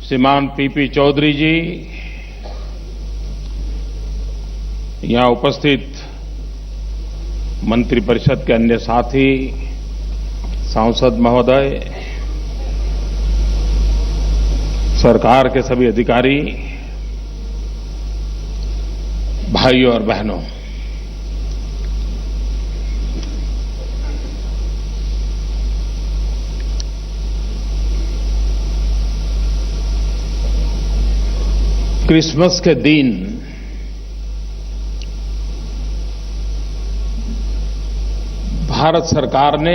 श्रीमान पीपी चौधरी जी, यहां उपस्थित मंत्रिपरिषद के अन्य साथी, सांसद महोदय, सरकार के सभी अधिकारी, भाइयों और बहनों, क्रिसमस के दिन भारत सरकार ने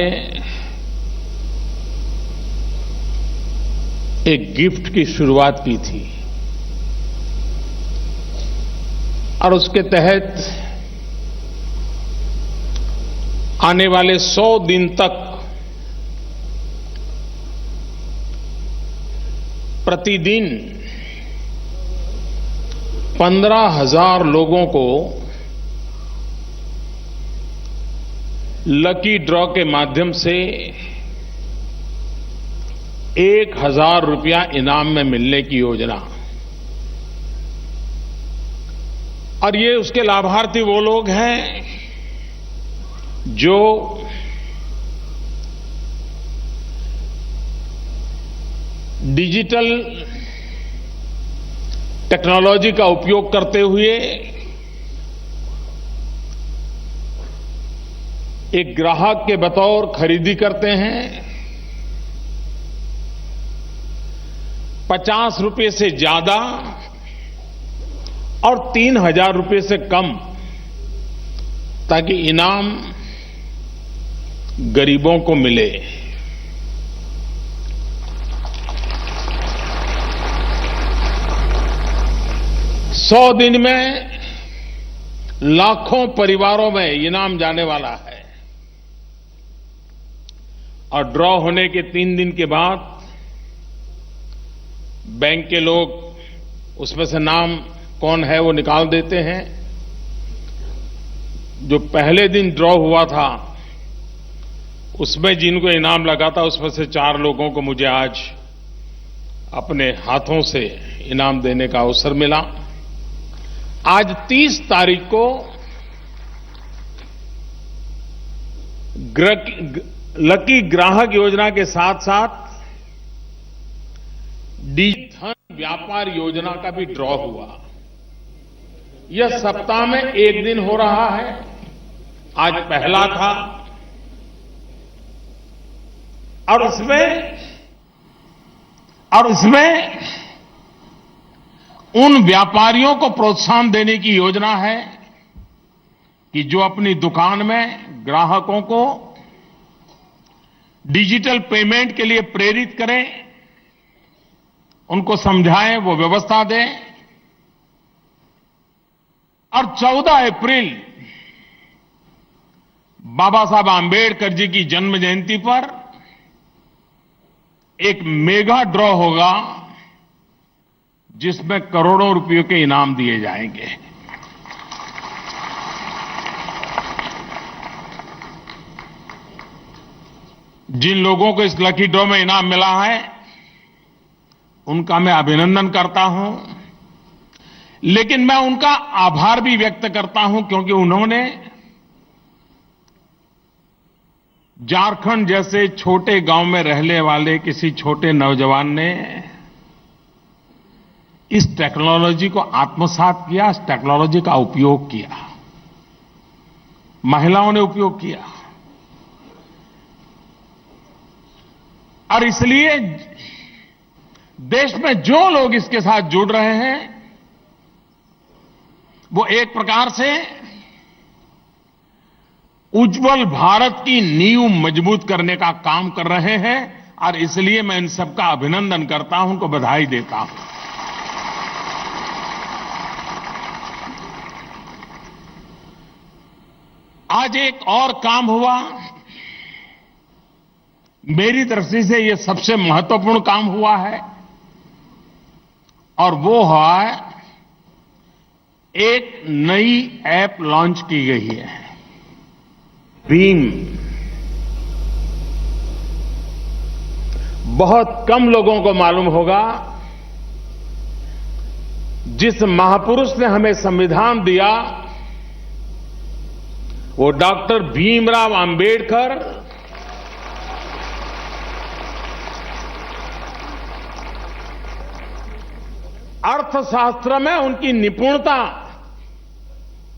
एक गिफ्ट की शुरुआत की थी और उसके तहत आने वाले 100 दिन तक प्रतिदिन 15,000 लोगों को लकी ड्रॉ के माध्यम से 1,000 रुपया इनाम में मिलने की योजना। और ये उसके लाभार्थी वो लोग हैं जो डिजिटल टेक्नोलॉजी का उपयोग करते हुए एक ग्राहक के बतौर खरीदी करते हैं, 50 रुपए से ज्यादा और 3,000 रुपए से कम, ताकि इनाम गरीबों को मिले। सौ दिन में लाखों परिवारों में इनाम जाने वाला है और ड्रॉ होने के 3 दिन के बाद बैंक के लोग उसमें से नाम कौन है वो निकाल देते हैं। जो पहले दिन ड्रॉ हुआ था उसमें जिनको इनाम लगा था उसमें से 4 लोगों को मुझे आज अपने हाथों से इनाम देने का अवसर मिला। आज 30 तारीख को लकी ग्राहक योजना के साथ साथ डिजिधन व्यापार योजना का भी ड्रॉ हुआ। यह सप्ताह में 1 दिन हो रहा है। आज पहला था और उसमें उन व्यापारियों को प्रोत्साहन देने की योजना है कि जो अपनी दुकान में ग्राहकों को डिजिटल पेमेंट के लिए प्रेरित करें, उनको समझाएं, वो व्यवस्था दें। और 14 अप्रैल बाबा साहब आंबेडकर जी की जन्म जयंती पर एक मेगा ड्रॉ होगा जिसमें करोड़ों रुपयों के इनाम दिए जाएंगे। जिन लोगों को इस लकी ड्रॉ में इनाम मिला है उनका मैं अभिनंदन करता हूं, लेकिन मैं उनका आभार भी व्यक्त करता हूं क्योंकि उन्होंने झारखंड जैसे छोटे गांव में रहने वाले किसी छोटे नौजवान ने इस टेक्नोलॉजी को आत्मसात किया, इस टेक्नोलॉजी का उपयोग किया, महिलाओं ने उपयोग किया। और इसलिए देश में जो लोग इसके साथ जुड़ रहे हैं वो एक प्रकार से उज्जवल भारत की नींव मजबूत करने का काम कर रहे हैं और इसलिए मैं इन सबका अभिनंदन करता हूं, उनको बधाई देता हूं। आज एक और काम हुआ, मेरी दृष्टि से यह सबसे महत्वपूर्ण काम हुआ है और वो है एक नई ऐप लॉन्च की गई है, भीम। बहुत कम लोगों को मालूम होगा जिस महापुरुष ने हमें संविधान दिया वो डॉक्टर भीमराव अंबेडकर अर्थशास्त्र में उनकी निपुणता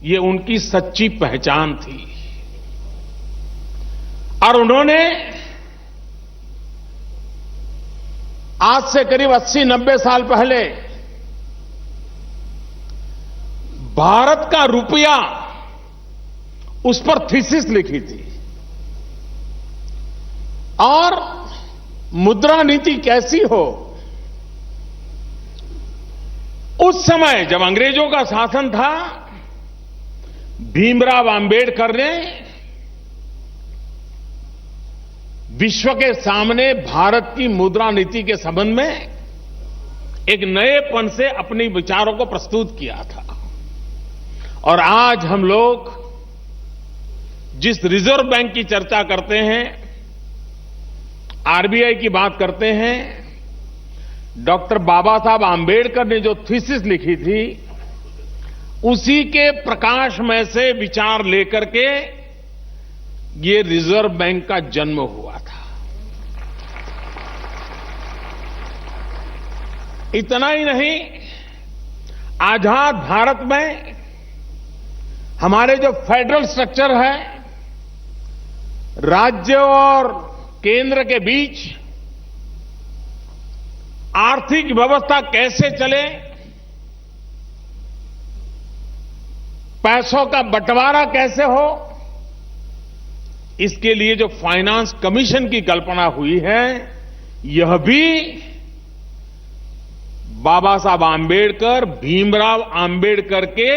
ये उनकी सच्ची पहचान थी और उन्होंने आज से करीब 80-90 साल पहले भारत का रुपया उस पर थीसिस लिखी थी और मुद्रा नीति कैसी हो। उस समय जब अंग्रेजों का शासन था भीमराव अंबेडकर ने विश्व के सामने भारत की मुद्रा नीति के संबंध में एक नएपन से अपने विचारों को प्रस्तुत किया था और आज हम लोग जिस रिजर्व बैंक की चर्चा करते हैं, आरबीआई की बात करते हैं, डॉक्टर बाबा साहब आंबेडकर ने जो थीसिस लिखी थी उसी के प्रकाश में से विचार लेकर के ये रिजर्व बैंक का जन्म हुआ था। इतना ही नहीं, आजाद भारत में हमारे जो फेडरल स्ट्रक्चर है, राज्य और केंद्र के बीच आर्थिक व्यवस्था कैसे चले, पैसों का बंटवारा कैसे हो, इसके लिए जो फाइनेंस कमीशन की कल्पना हुई है यह भी बाबा साहब आंबेडकर, भीमराव आंबेडकर के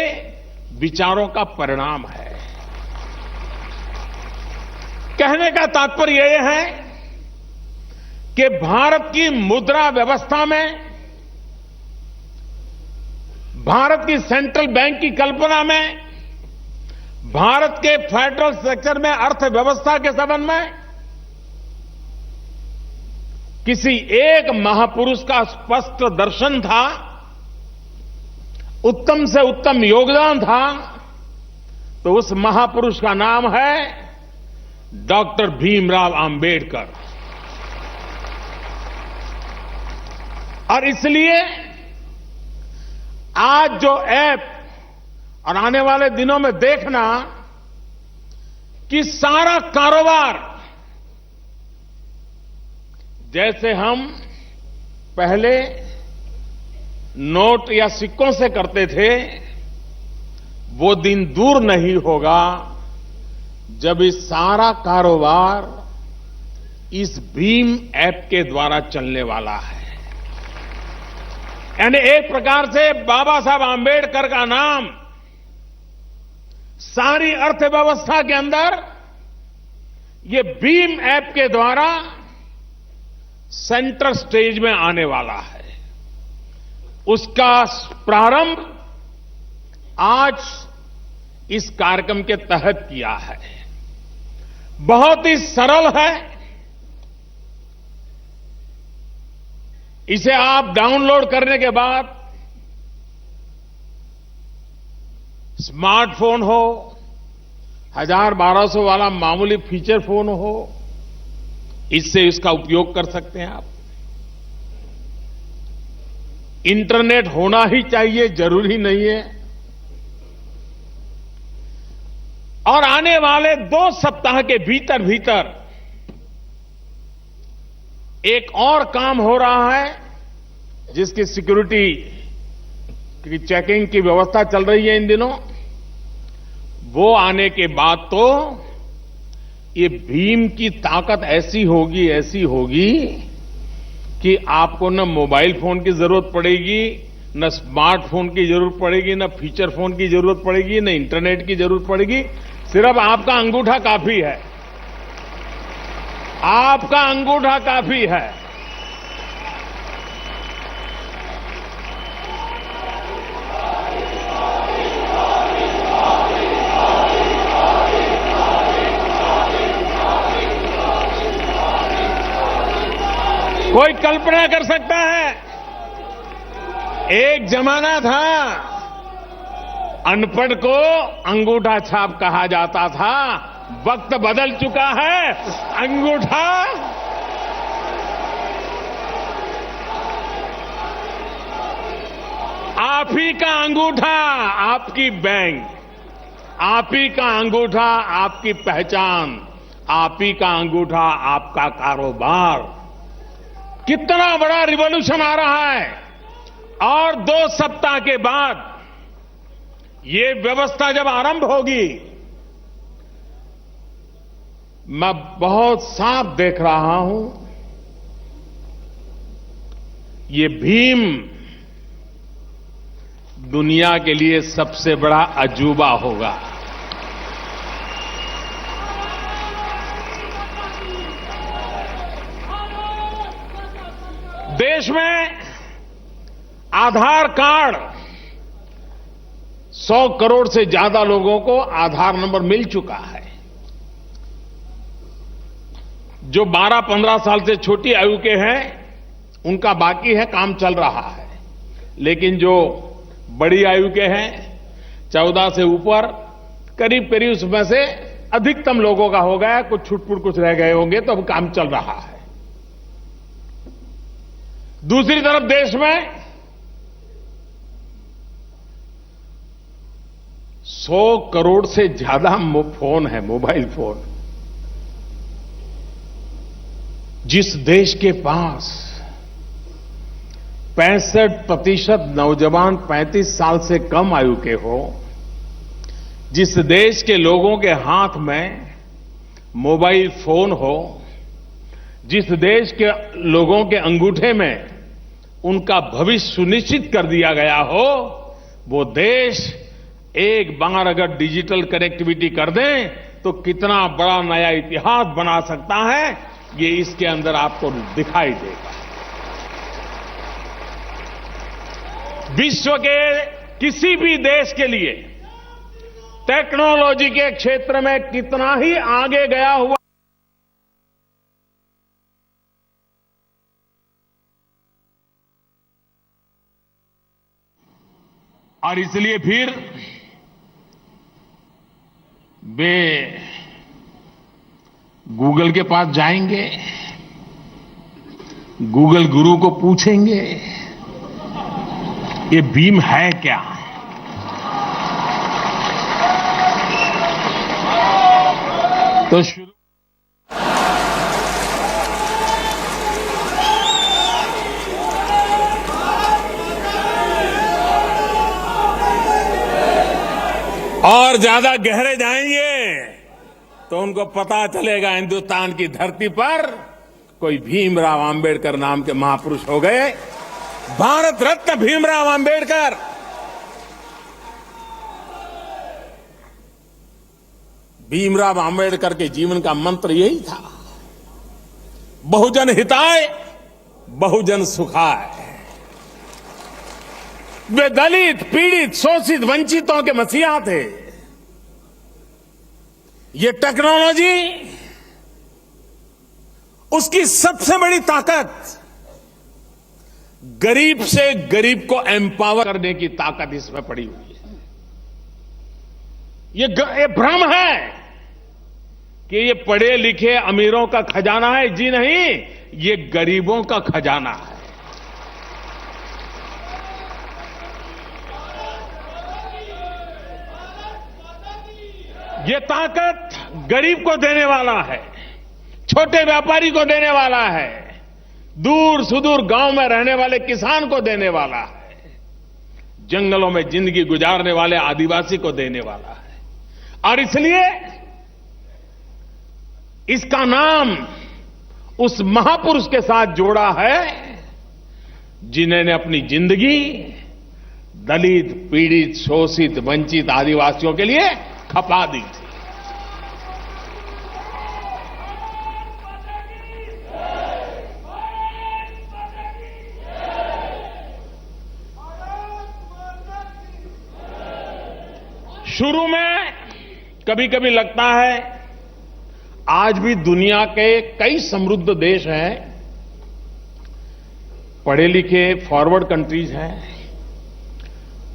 विचारों का परिणाम है। कहने का तात्पर्य यह है कि भारत की मुद्रा व्यवस्था में, भारत की सेंट्रल बैंक की कल्पना में, भारत के फेडरल स्ट्रक्चर में, अर्थव्यवस्था के संबंध में किसी एक महापुरुष का स्पष्ट दर्शन था, उत्तम से उत्तम योगदान था, तो उस महापुरुष का नाम है डॉक्टर भीमराव अंबेडकर। और इसलिए आज जो ऐप और आने वाले दिनों में देखना कि सारा कारोबार जैसे हम पहले नोट या सिक्कों से करते थे, वो दिन दूर नहीं होगा जब इस सारा कारोबार इस भीम ऐप के द्वारा चलने वाला है। यानी एक प्रकार से बाबा साहब आंबेडकर का नाम सारी अर्थव्यवस्था के अंदर ये भीम ऐप के द्वारा सेंटर स्टेज में आने वाला है। उसका प्रारंभ आज इस कार्यक्रम के तहत किया है। बहुत ही सरल है। इसे आप डाउनलोड करने के बाद स्मार्टफोन हो, 1000-1200 वाला मामूली फीचर फोन हो, इससे इसका उपयोग कर सकते हैं आप। इंटरनेट होना ही चाहिए, जरूरी नहीं है। और आने वाले 2 सप्ताह के भीतर भीतर एक और काम हो रहा है जिसकी सिक्योरिटी की चेकिंग की व्यवस्था चल रही है इन दिनों। वो आने के बाद तो ये भीम की ताकत ऐसी होगी कि आपको न मोबाइल फोन की जरूरत पड़ेगी, न स्मार्टफोन की जरूरत पड़ेगी, न फीचर फोन की जरूरत पड़ेगी, न इंटरनेट की जरूरत पड़ेगी। सिर्फ आपका अंगूठा काफी है। आपका अंगूठा काफी है। कोई कल्पना कर सकता है एक जमाना था अनपढ़ को अंगूठा छाप कहा जाता था। वक्त बदल चुका है। अंगूठा आप ही का अंगूठा आपकी बैंक, आप ही का अंगूठा आपकी पहचान, आप ही का अंगूठा आपका कारोबार। कितना बड़ा रिवॉल्यूशन आ रहा है। और 2 सप्ताह के बाद ये व्यवस्था जब आरंभ होगी, मैं बहुत साफ देख रहा हूं, ये भीम दुनिया के लिए सबसे बड़ा अजूबा होगा। देश में आधार कार्ड 100 करोड़ से ज्यादा लोगों को आधार नंबर मिल चुका है। जो 12-15 साल से छोटी आयु के हैं उनका बाकी है, काम चल रहा है। लेकिन जो बड़ी आयु के हैं 14 से ऊपर, करीब करीब उसमें से अधिकतम लोगों का हो गया। कुछ छुटपुट कुछ रह गए होंगे, तो अब काम चल रहा है। दूसरी तरफ देश में 100 करोड़ से ज्यादा फोन है, मोबाइल फोन। जिस देश के पास 65% नौजवान 35 साल से कम आयु के हो, जिस देश के लोगों के हाथ में मोबाइल फोन हो, जिस देश के लोगों के अंगूठे में उनका भविष्य सुनिश्चित कर दिया गया हो, वो देश एक बार अगर डिजिटल कनेक्टिविटी कर दें तो कितना बड़ा नया इतिहास बना सकता है, ये इसके अंदर आपको दिखाई देगा। विश्व के किसी भी देश के लिए टेक्नोलॉजी के क्षेत्र में कितना ही आगे गया हुआ और इसलिए फिर वे गूगल के पास जाएंगे, गूगल गुरु को पूछेंगे ये भीम है क्या। तो शुरू और ज्यादा गहरे जाएंगे तो उनको पता चलेगा हिंदुस्तान की धरती पर कोई भीमराव आंबेडकर नाम के महापुरुष हो गए। भारत रत्न भीमराव आंबेडकर। भीमराव आंबेडकर के जीवन का मंत्र यही था, बहुजन हिताय बहुजन सुखाय। वे दलित, पीड़ित, शोषित, वंचितों के मसीहा थे। ये टेक्नोलॉजी उसकी सबसे बड़ी ताकत गरीब से गरीब को एम्पावर करने की ताकत इसमें पड़ी हुई है। ये भ्रम है कि ये पढ़े लिखे अमीरों का खजाना है। जी नहीं, ये गरीबों का खजाना है। ये ताकत गरीब को देने वाला है, छोटे व्यापारी को देने वाला है, दूर सुदूर गांव में रहने वाले किसान को देने वाला है, जंगलों में जिंदगी गुजारने वाले आदिवासी को देने वाला है। और इसलिए इसका नाम उस महापुरुष के साथ जोड़ा है जिन्होंने अपनी जिंदगी दलित, पीड़ित, शोषित, वंचित आदिवासियों के लिए खपा दी थी। शुरू में कभी कभी लगता है आज भी दुनिया के कई समृद्ध देश हैं, पढ़े लिखे फॉरवर्ड कंट्रीज हैं,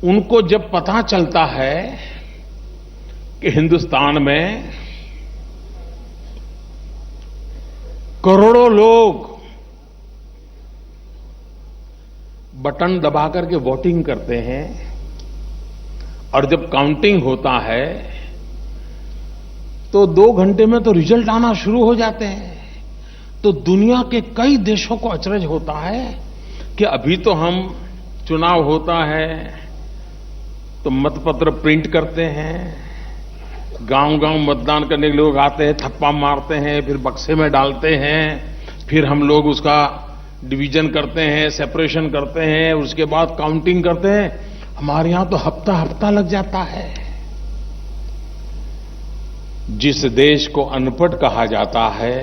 उनको जब पता चलता है कि हिंदुस्तान में करोड़ों लोग बटन दबा करके वोटिंग करते हैं और जब काउंटिंग होता है तो 2 घंटे में तो रिजल्ट आना शुरू हो जाते हैं, तो दुनिया के कई देशों को अचरज होता है कि अभी तो हम चुनाव होता है तो मतपत्र प्रिंट करते हैं, गांव-गांव मतदान करने के लोग आते हैं, थप्पा मारते हैं, फिर बक्से में डालते हैं, फिर हम लोग उसका डिवीजन करते हैं, सेपरेशन करते हैं, उसके बाद काउंटिंग करते हैं। हमारे यहां तो हफ्ता लग जाता है। जिस देश को अनपढ़ कहा जाता है,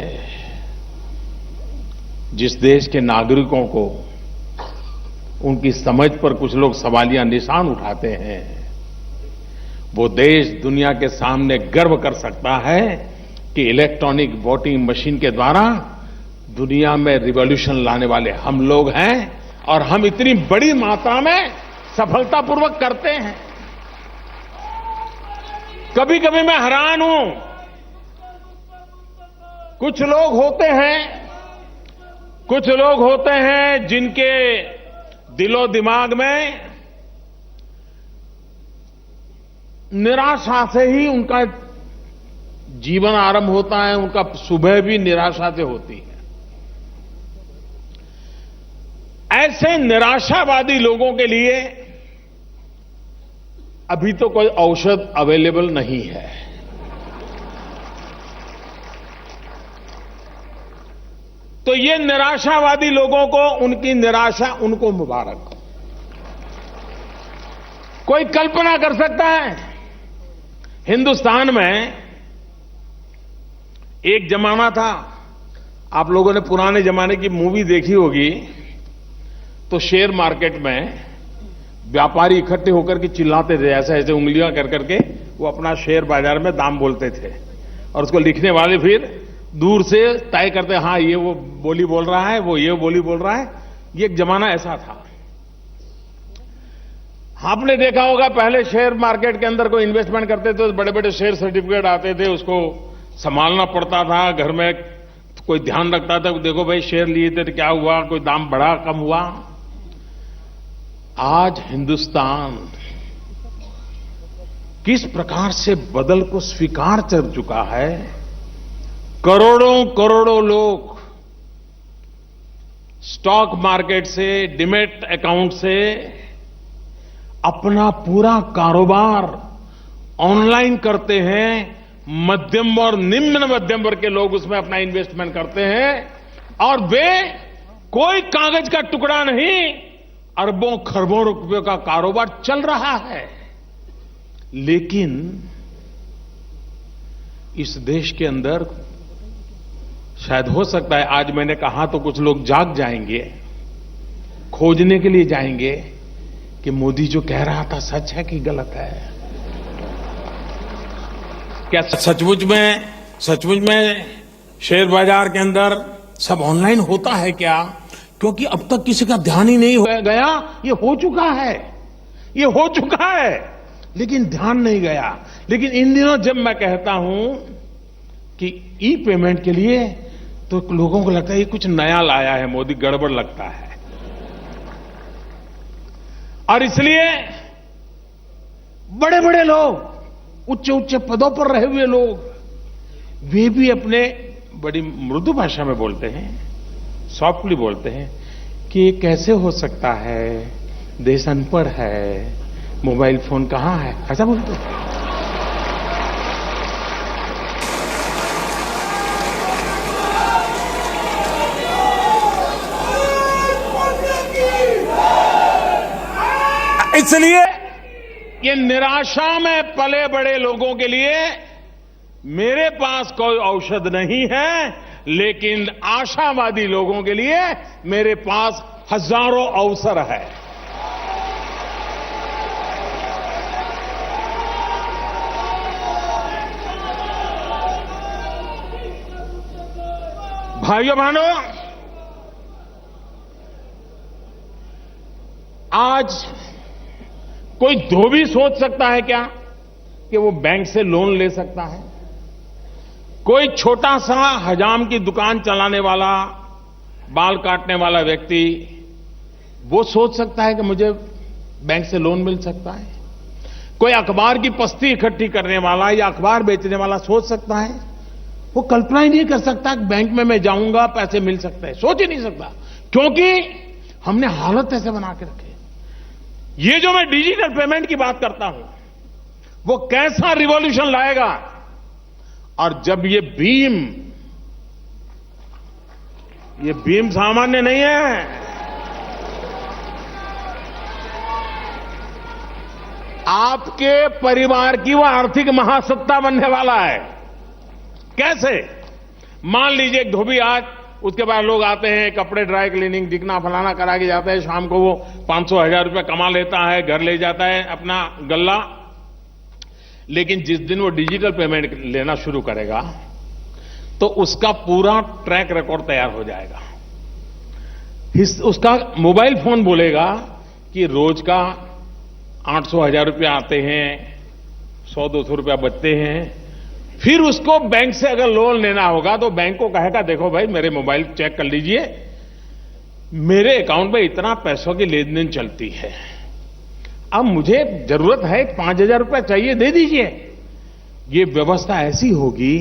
जिस देश के नागरिकों को उनकी समझ पर कुछ लोग सवालिया निशान उठाते हैं, वो देश दुनिया के सामने गर्व कर सकता है कि इलेक्ट्रॉनिक वोटिंग मशीन के द्वारा दुनिया में रिवॉल्यूशन लाने वाले हम लोग हैं और हम इतनी बड़ी मात्रा में सफलतापूर्वक करते हैं। कभी कभी मैं हैरान हूं, कुछ लोग होते हैं जिनके दिलो दिमाग में निराशा से ही उनका जीवन आरंभ होता है, उनका सुबह भी निराशा से होती है। ऐसे निराशावादी लोगों के लिए अभी तो कोई औषध अवेलेबल नहीं है। तो ये निराशावादी लोगों को उनकी निराशा उनको मुबारक। कोई कल्पना कर सकता है, हिंदुस्तान में एक जमाना था, आप लोगों ने पुराने जमाने की मूवी देखी होगी, तो शेयर मार्केट में व्यापारी इकट्ठे होकर के चिल्लाते थे, ऐसे ऐसे उंगलियां कर करके वो अपना शेयर बाजार में दाम बोलते थे और उसको लिखने वाले फिर दूर से तय करते, हां ये वो बोली बोल रहा है, वो ये बोली बोल रहा है। ये एक जमाना ऐसा था। आपने देखा होगा पहले शेयर मार्केट के अंदर कोई इन्वेस्टमेंट करते थे तो बड़े बड़े शेयर सर्टिफिकेट आते थे, उसको संभालना पड़ता था, घर में कोई ध्यान रखता था, देखो भाई शेयर लिए थे तो क्या हुआ, कोई दाम बढ़ा कम हुआ। आज हिंदुस्तान किस प्रकार से बदल को स्वीकार कर चुका है। करोड़ों करोड़ों लोग स्टॉक मार्केट से, डीमैट अकाउंट से अपना पूरा कारोबार ऑनलाइन करते हैं। मध्यम और निम्न मध्यम वर्ग के लोग उसमें अपना इन्वेस्टमेंट करते हैं और वे कोई कागज का टुकड़ा नहीं, अरबों खरबों रुपयों का कारोबार चल रहा है। लेकिन इस देश के अंदर शायद हो सकता है, आज मैंने कहा तो कुछ लोग जाग जाएंगे, खोजने के लिए जाएंगे कि मोदी जो कह रहा था सच है कि गलत है। क्या सचमुच में शेयर बाजार के अंदर सब ऑनलाइन होता है क्या? क्योंकि अब तक किसी का ध्यान ही नहीं हो गया। ये हो चुका है, लेकिन ध्यान नहीं गया। लेकिन इन दिनों जब मैं कहता हूं कि ई पेमेंट के लिए, तो लोगों को लगता है ये कुछ नया लाया है मोदी, गड़बड़ लगता है। और इसलिए बड़े बड़े लोग, उच्च पदों पर रहे हुए लोग, वे भी अपने बड़ी मृदु भाषा में बोलते हैं, सॉफ्टली बोलते हैं कि ये कैसे हो सकता है, देश अनपढ़ है, मोबाइल फोन कहां है, ऐसा बोलते हैं। इसलिए ये निराशा में पले बड़े लोगों के लिए मेरे पास कोई औषध नहीं है, लेकिन आशावादी लोगों के लिए मेरे पास हजारों अवसर है। भाइयों बहनों, आज कोई धोबी सोच सकता है क्या कि वो बैंक से लोन ले सकता है? कोई छोटा सा हजाम की दुकान चलाने वाला, बाल काटने वाला व्यक्ति, वो सोच सकता है कि मुझे बैंक से लोन मिल सकता है? कोई अखबार की पस्ती इकट्ठी करने वाला या अखबार बेचने वाला सोच सकता है? वो कल्पना ही नहीं कर सकता कि बैंक में मैं जाऊंगा, पैसे मिल सकते हैं। सोच ही नहीं सकता, क्योंकि हमने हालत ऐसे बना के रखे। ये जो मैं डिजिटल पेमेंट की बात करता हूं, वो कैसा रिवॉल्यूशन लाएगा। और जब ये भीम सामान्य नहीं है। आपके परिवार की वो आर्थिक महासत्ता बनने वाला है। कैसे? मान लीजिए एक धोबी, आज उसके बाद लोग आते हैं, कपड़े ड्राई क्लीनिंग, दिखना फलाना करा के जाते हैं, शाम को वो 500-1000 रुपये कमा लेता है, घर ले जाता है अपना गल्ला। लेकिन जिस दिन वो डिजिटल पेमेंट लेना शुरू करेगा तो उसका पूरा ट्रैक रिकॉर्ड तैयार हो जाएगा। उसका मोबाइल फोन बोलेगा कि रोज का 800-1000 रुपया आते हैं, 100-200 रुपया बचते हैं। फिर उसको बैंक से अगर लोन लेना होगा तो बैंक को कहेगा, देखो भाई मेरे मोबाइल चेक कर लीजिए, मेरे अकाउंट में इतना पैसों की लेन देन चलती है, अब मुझे जरूरत है 5,000 रुपया चाहिए, दे दीजिए। ये व्यवस्था ऐसी होगी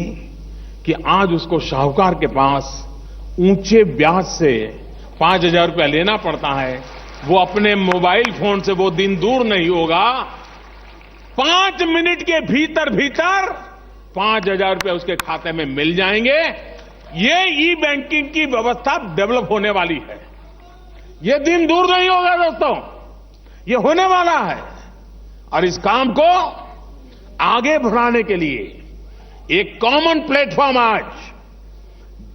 कि आज उसको साहूकार के पास ऊंचे ब्याज से 5,000 रुपया लेना पड़ता है, वो अपने मोबाइल फोन से वो दिन दूर नहीं होगा, 5 मिनट के भीतर 5,000 रुपये उसके खाते में मिल जाएंगे। ये ई बैंकिंग की व्यवस्था डेवलप होने वाली है। ये दिन दूर नहीं होगा दोस्तों, ये होने वाला है। और इस काम को आगे बढ़ाने के लिए एक कॉमन प्लेटफॉर्म आज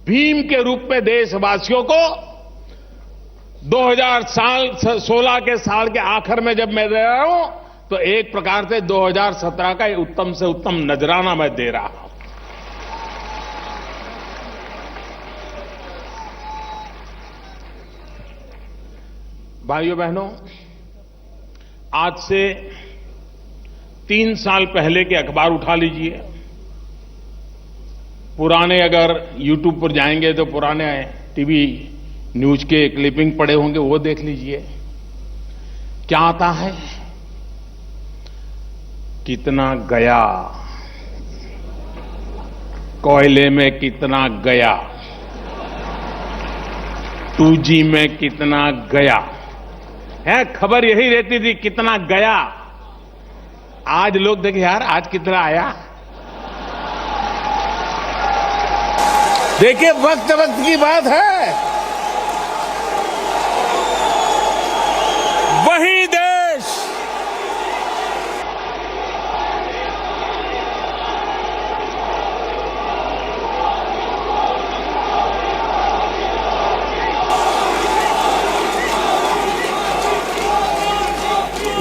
भीम के रूप में देशवासियों को 2016 के साल के आखिर में जब मैं दे रहा हूं, तो एक प्रकार से 2017 का उत्तम से उत्तम नजराना मैं दे रहा हूं। भाइयों बहनों, आज से 3 साल पहले के अखबार उठा लीजिए। पुराने अगर YouTube पर जाएंगे तो पुराने टीवी न्यूज के क्लिपिंग पड़े होंगे, वो देख लीजिए। क्या आता है? कितना गया, कोयले में कितना गया, 2G में कितना गया है। खबर यही रहती थी कितना गया। आज लोग देखे यार आज कितना आया। देखिए वक्त वक्त की बात है। वही देश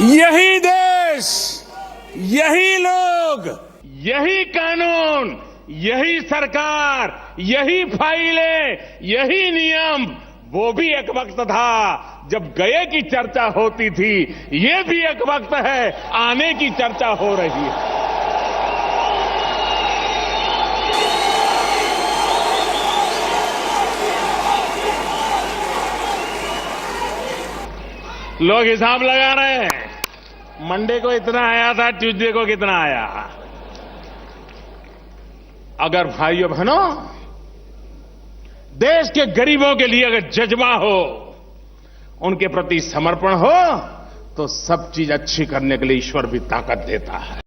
यही देश, यही लोग, यही कानून, यही सरकार, यही फाइलें, यही नियम, वो भी एक वक्त था जब गए की चर्चा होती थी। ये भी एक वक्त है आने की चर्चा हो रही है। लोग हिसाब लगा रहे हैं, मंडे को इतना आया था, ट्यूसडे को कितना आया। अगर भाइयों बहनों देश के गरीबों के लिए अगर जज्बा हो, उनके प्रति समर्पण हो, तो सब चीज अच्छी करने के लिए ईश्वर भी ताकत देता है।